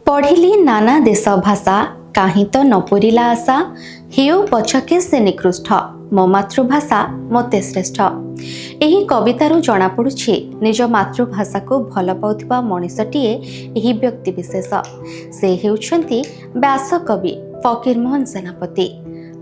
पढ़िली नाना देश भाषा काहीं तो न पुरिला आशा हेउ पछके से निकृष्ट मो मातृभाषा मते श्रेष्ठ। एही कवितारू जना पड़ुछि निज मातृभाषा को भल पाउथिबा मनीषटीए एही व्यक्ति विशेष। से हेउछंती व्यास कवि फकीरमोहन सेनापति।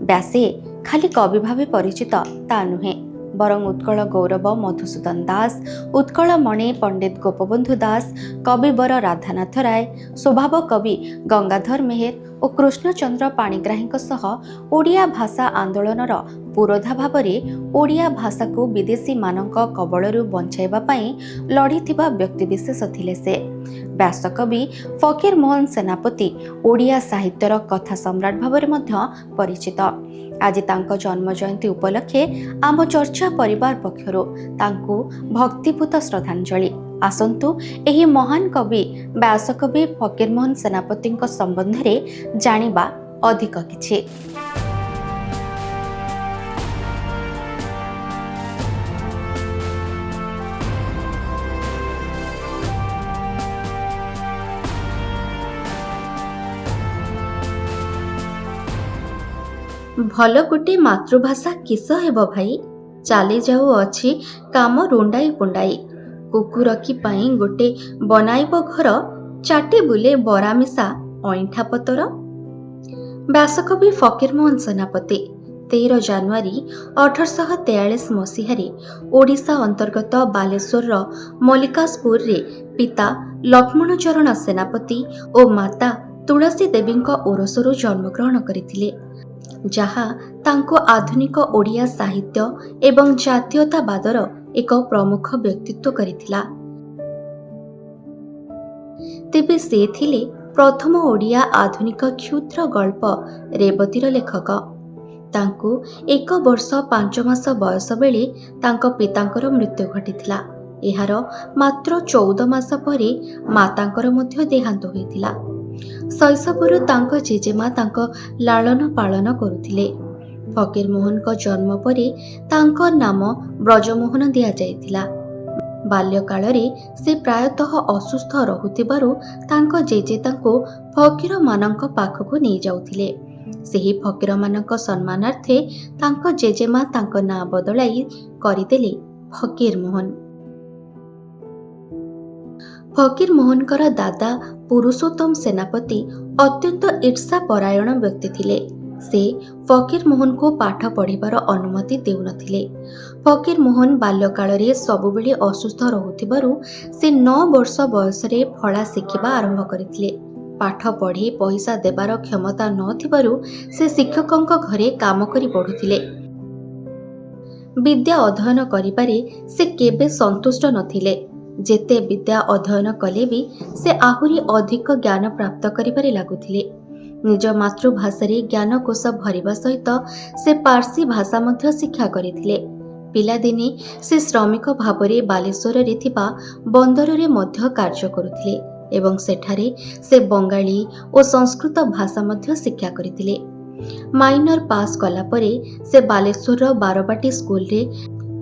व्यासे खाली कवि भावे परिचित ता नुहे, बरं उत्कल गौरव मधुसूदन दास, उत्कल मणि पंडित गोपबंधु दास, कविवर राधानाथ राय, स्वभाव कवि गंगाधर मेहेर और कृष्णचंद्र पाणिग्राही सह ओडिया भाषा आंदोलनर पुरोधा भावरे ओडिया भाषा को विदेशी मानक कबलरू बंचाइबा पई लढ़िथिबा व्यक्तिविशेष थिले से। व्यासकवि फकीरमोहन सेनापति ओडिया साहित्यर कथा सम्राट भावरे मध्य परिचित। आज तांको जन्म जयंती उपलक्षे आम चर्चा परिवार पक्षरु तांको भक्तिपूत श्रद्धांजलि। आसंतु एही महान कवि व्यासकवि फकीरमोहन सेनापति संबंध में जानिबा अधिक किछि। भल गोटे मातृभाषा किस हेब भाई, चाली जाऊ अछि काम रुंडाई पुंडाई। कुकुर की पाई गोटे बनाइब घर, चाटी बुले बरा मिसा अइंठा पतर। व्यासकवि फकीरमोहन सेनापति 13 जानुआरी 1843 मसीहारे ओडिशा अंतर्गत बालेश्वर मल्लिकासपुर रे पिता लक्ष्मण चरण सेनापति और माता तुलसी देवी ओरसरू जन्मग्रहण करथिले, जहा तांको आधुनिक ओडिया साहित्य एवं जातीयतावादर एक प्रमुख व्यक्तित्व करिथिला। तेबे से थिले प्रथम ओडिया आधुनिक क्षुद्र गल्प रेवतीर लेखक। तांको 1 वर्ष 5 मास बयस बेले तांको पितांकर मृत्यु घटिथिला। एहार मात्र 14 मास परे मातांकर मध्य देहांत होइथिला। शैशवरु तांको जेजेमा तांको लालन पालन करुथिले। फकीरमोहन को जन्म परे तांको नाम ब्रजमोहन दिया जायतिला। बाल्यकाल रे से प्रायतः असुस्थ रहुथिबारु तांको जेजे तांको फकीर मानक पाखको नै जाउथिले। सेही फकीर मानक सम्मानार्थे तांको जेजेमा तांको ना बदलाई करिदेले फकीरमोहन। फकीरमोहनकर दादा पुरुषोत्तम सेनापति अत्यंत ईर्षा परायण व्यक्ति थिले। से फकीरमोहन को पाठ पढ़िबार अनुमति देउनथिले। फकीरमोहन बाल्यकाल रे सबुबेले असुस्थ रहुथिबारु से 9 वर्ष बयस रे फळा शिखिबा आरंभ करिथिले। पाठ पढ़ी पैसा देबार क्षमता नथिबारु से शिक्षकंक घरे काम करी पढुथिले। विद्या अध्ययन करिबारे से केबे संतुष्ट नथिले। जेते विद्या अध्ययन कले भी से आहुरी अधिक ज्ञान प्राप्त करिबारे लागुथिले। निज मातृभाषा रे ज्ञानकोश भरिबा सहित से पारसी भाषा मध्य शिक्षा करिथिले। पिलादिने से श्रमिक भावरे बालेश्वर रे थिबा बंदर रे मध्य कार्य करुथिले एवं सेठारे से बंगाली और संस्कृत भाषा मध्य शिक्षा करिथिले। माइनर पास कला परे से बालेश्वर बारबाटी स्कूल रे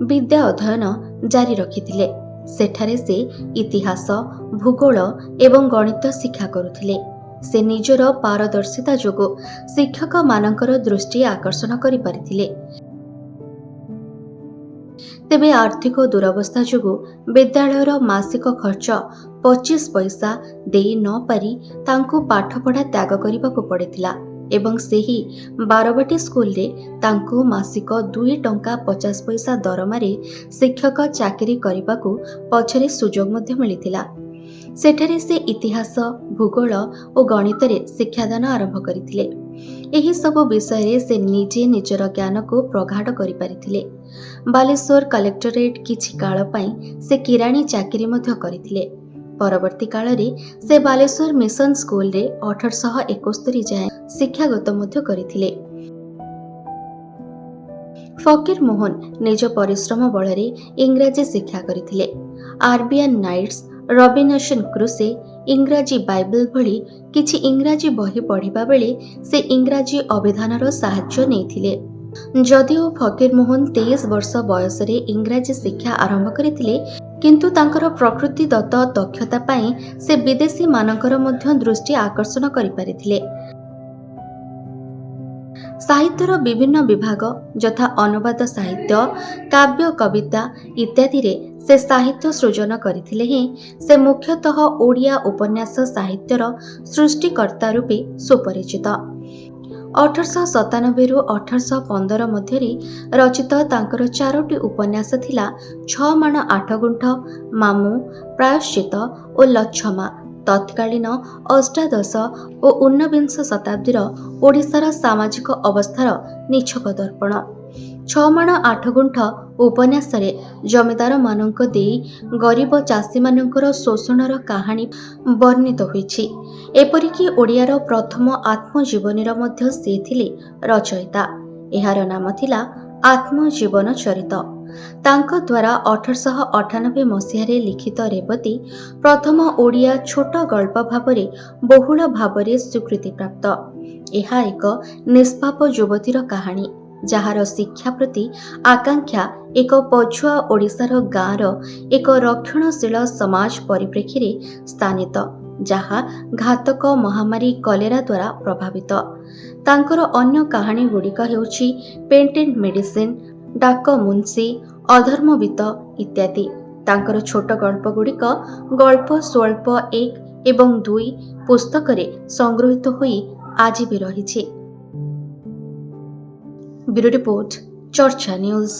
विद्या अध्ययन जारी रखिथिले। सेठारे से इतिहास, भूगोल एवं गणित शिक्षा करुथिले। से निजर पारदर्शिता जोगो शिक्षक मानकर दृष्टि आकर्षण करि परिथिले। तेबे आर्थिक दुरवस्था जोगो विद्यालयर मासिक खर्च 25 पैसा देई न पारी तांको पाठ पढ़ा त्याग करिबाको पड़िथिला एवं सेही बारबाटी स्कूल रे तांको मासिक 2 टंका 50 पैसा दरमारे शिक्षक चाकरी करिबाको पछरे सुजोग मध्य मिलिथिला। सेठारे से इतिहास, भूगोल और गणित रे शिक्षादान आरंभ करिथिले। एही सब विषय रे से निजे निजर ज्ञान को प्रगाढ़ करि परिथिले। बालेश्वर कलेक्टरेट किछि काल पई से किराणी चाकरी मध्य करिथिले। परवर्ती काल रे से बालेश्वर मिशन स्कूल रे 1871 जाए शिक्षागत मध्य करिथिले। फकीरमोहन निज परिश्रम बल रे इंग्राजी शिक्षा करिथिले। आरबियन नाइट्स, रॉबिनसन क्रुसे, इंग्राजी बाइबल भली किछि इंग्राजी बही पढ़िबा बेले से इंग्राजी अभिधानर साहाय्य नेथिले। जदिओ फकीरमोहन 23 वर्ष बयस रे इंग्राजी शिक्षा आरंभ करिथिले, କିନ୍ତୁ ତାଙ୍କର ପ୍ରକୃତିଦତ୍ତ ଦକ୍ଷତା ପାଇଁ ସେ ବିଦେଶୀମାନଙ୍କର ମଧ୍ୟ ଦୃଷ୍ଟି ଆକର୍ଷଣ କରିପାରିଥିଲେ। ସାହିତ୍ୟର ବିଭିନ୍ନ ବିଭାଗ ଯଥା ଅନୁବାଦ ସାହିତ୍ୟ, କାବ୍ୟ କବିତା ଇତ୍ୟାଦିରେ ସେ ସାହିତ୍ୟ ସୃଜନ କରିଥିଲେ ହେଁ ସେ ମୁଖ୍ୟତଃ ଓଡ଼ିଆ ଉପନ୍ୟାସ ସାହିତ୍ୟର ସୃଷ୍ଟିକର୍ତ୍ତା ରୂପେ ସୁପରିଚିତ। 1897ରୁ 1815 ମଧ୍ୟରେ ରଚିତ ତାଙ୍କର 4ଟି ଉପନ୍ୟାସ ଥିଲା ଛଅ ମାଣ ଆଠ ଗୁଣ୍ଠ, ମାମୁଁ, ପ୍ରାୟଶ୍ଚିତ ଓ ଲଛମା। ତତ୍କାଳୀନ ଅଷ୍ଟାଦଶ ଓ ଊନବିଂଶ ଶତାବ୍ଦୀର ଓଡ଼ିଶାର ସାମାଜିକ ଅବସ୍ଥାର ନିଛକ ଦର୍ପଣ। ଛଅ ମାଣ ଆଠ ଗୁଣ୍ଠ ଉପନ୍ୟାସରେ ଜମିଦାରମାନଙ୍କ ଦେଇ ଗରିବ ଚାଷୀମାନଙ୍କର ଶୋଷଣର କାହାଣୀ ବର୍ଣ୍ଣିତ ହୋଇଛି। ଏପରିକି ଓଡ଼ିଆର ପ୍ରଥମ ଆତ୍ମଜୀବନୀର ମଧ୍ୟ ସେ ଥିଲେ ରଚୟିତା। ଏହାର ନାମ ଥିଲା ଆତ୍ମଜୀବନ ଚରିତ। ତାଙ୍କ ଦ୍ୱାରା 1898 ମସିହାରେ ଲିଖିତ ରେବତୀ ପ୍ରଥମ ଓଡ଼ିଆ ଛୋଟ ଗଳ୍ପ ଭାବରେ ବହୁଳ ଭାବରେ ସ୍ୱୀକୃତିପ୍ରାପ୍ତ। ଏହା ଏକ ନିଷ୍ପାପ ଯୁବତୀର କାହାଣୀ, ଯାହାର ଶିକ୍ଷା ପ୍ରତି ଆକାଂକ୍ଷା ଏକ ପଛୁଆ ଓଡ଼ିଶାର ଗାଁର ଏକ ରକ୍ଷଣଶୀଳ ସମାଜ ପରିପ୍ରେକ୍ଷୀରେ ସ୍ଥାନିତ, ଯାହା ଘାତକ ମହାମାରୀ କଲେରା ଦ୍ୱାରା ପ୍ରଭାବିତ। ତାଙ୍କର ଅନ୍ୟ କାହାଣୀ ଗୁଡ଼ିକ ହେଉଛି ପେଟେଣ୍ଟ ମେଡିସିନ, ଡାକ ମୁନ୍ସି, ଅଧର୍ମବୀତ ଇତ୍ୟାଦି। ତାଙ୍କର ଛୋଟ ଗଳ୍ପ ଗୁଡ଼ିକ ଗଳ୍ପ ସ୍ୱଳ୍ପ 1 ଏବଂ 2 ପୁସ୍ତକରେ ସଂଗୃହୀତ ହୋଇ ଆଜି ବି ରହିଛି। ବ୍ୟୁରୋ ରିପୋର୍ଟ, ଚର୍ଚ୍ଚା ନ୍ୟୁଜ।